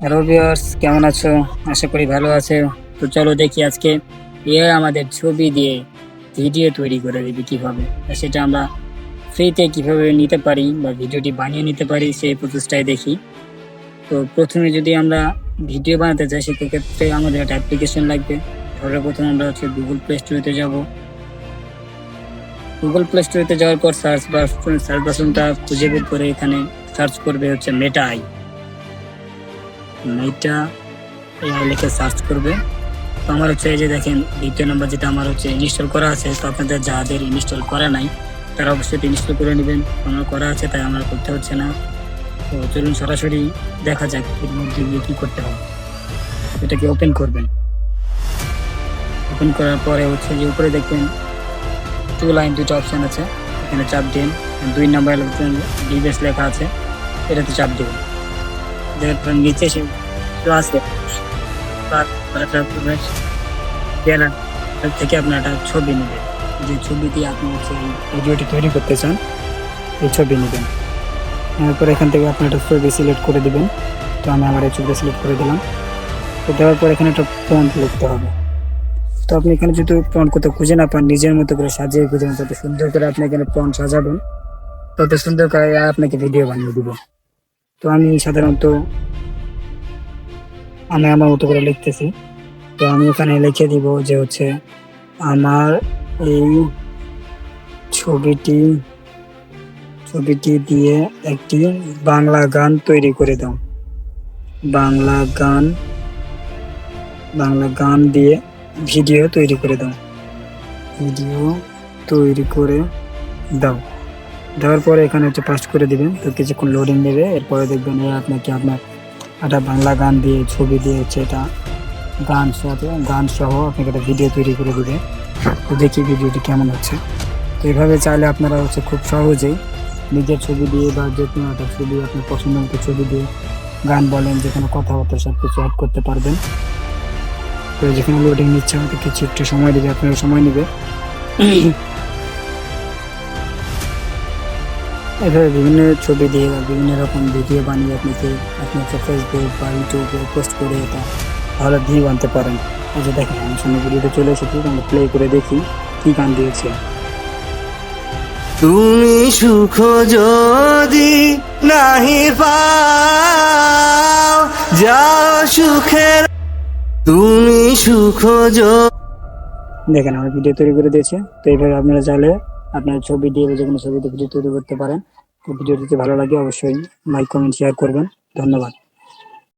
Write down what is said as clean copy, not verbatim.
Hello viewers, কেমন আছো? আশা করি ভালো আছো। তো চলো দেখি আজকে আমাদের ছবি দিয়ে ভিডিও তৈরি করে দিবে কিভাবে, আর সেটা আমরা ফ্রিতে কিভাবে নিতে পারি বা ভিডিওটি বানিয়ে নিতে পারি সেই প্রচেষ্টায় দেখি। তো প্রথমে যদি আমরা ভিডিও বানাতে চাই সেক্ষেত্রে আমাদের একটা অ্যাপ্লিকেশন লাগবে। সর্বপ্রথম আমরা গুগল প্লে স্টোরেতে যাব। গুগল প্লে স্টোরেতে যাওয়ার পর সার্চ বাটনটা খুঁজে বের করে এখানে সার্চ করবে মেটা আই। মেটা এআই লিখে সার্চ করবে। তো আমার এই যে দেখেন দ্বিতীয় নম্বর যেটা আমার ইনস্টল করা আছে। তো আপনাদের যাদের ইনস্টল করা নাই তারা অবশ্যই ইনস্টল করে নেবেন। আমার করা আছে তাই আমার করতে হচ্ছে না। তো চলুন সরাসরি দেখা যাক এর মধ্যে গিয়ে কী করতে হবে। এটাকে ওপেন করবেন। ওপেন করার পরে যে উপরে দেখবেন টু লাইন দুটো অপশান আছে, এখানে চাপ দিন। 2 নাম্বার ডিভাইস লেখা আছে, এটাতে চাপ দেবেন। দেখার নিচে সে প্লাস থেকে আপনার একটা ছবি নেবেন। যে ছবি দিয়ে আপনি ভিডিওটি তৈরি করতে চান এই ছবি নেবেন। এরপর এখান থেকে আপনি একটা ছবি সিলেক্ট করে দেবেন। তো আমি আমার এই ছবিটা সিলেক্ট করে দিলাম। তো দেওয়ার পর এখানে একটা ফন্ট লিখতে হবে। তো আপনি এখানে যদি ফন্ট কোথাও খুঁজে না পান, নিজের মতো করে সাজিয়ে খুঁজে তত সুন্দর করে আপনি এখানে ফন্ট সাজাবেন, তত সুন্দর করে আপনাকে ভিডিও বানিয়ে দিব। তো আমি সাধারণত আমার মতো করে লিখতেছি। তো আমি এখানে লিখে দিব যে আমার এই ছবিটি দিয়ে একটি বাংলা গান তৈরি করে দাও। বাংলা গান দিয়ে ভিডিও তৈরি করে দাও। দেওয়ার পরে এখানে পাস্ট করে দিবেন। তো কিছুক্ষণ লোডিং নেবে। এরপরে দেখবেন আপনাকে আপনার একটা বাংলা গান দিয়ে ছবি দিয়ে এটা গান সহ আপনাকে একটা ভিডিও তৈরি করে দিবে। তো দেখি ভিডিওটি কেমন হচ্ছে। তো এইভাবে চাইলে আপনারা খুব সহজেই নিজের ছবি দিয়ে বা যে কোনো একটা ছবি আপনার পছন্দ মতো ছবি দিয়ে গান বলেন, যে কোনো কথাবার্তা সব কিছু অ্যাড করতে পারবেন। তো যেখানে লোডিং নিচ্ছে আমাকে কিছু একটু সময় দেবে, আপনারা সময় নেবে। এভাবে বিভিন্ন ছবি দিয়ে বা বিভিন্ন রকম ভিডিও বানিয়ে আপনি ফেসবুক বা ইউটিউবে পোস্ট করে এটা ভালো ভিউ আনতে পারেন। এই যে দেখেন আমি সামনে ভিডিওতে চলে এসেছি, আমরা প্লে করে দেখি কি গান দিয়েছে। তুমি সুখ যদি নাহি পাও যাও সুখের, তুমি সুখ দেখেন আমার ভিডিও তৈরি করে দিয়েছে। তো এইভাবে আপনারা চাইলে আপনার ছবি দিয়ে যে কোনো ছবিতে ভিডিও তৈরি করতে পারেন। তো ভিডিওটি ভালো লাগে অবশ্যই লাইক কমেন্ট শেয়ার করবেন। ধন্যবাদ।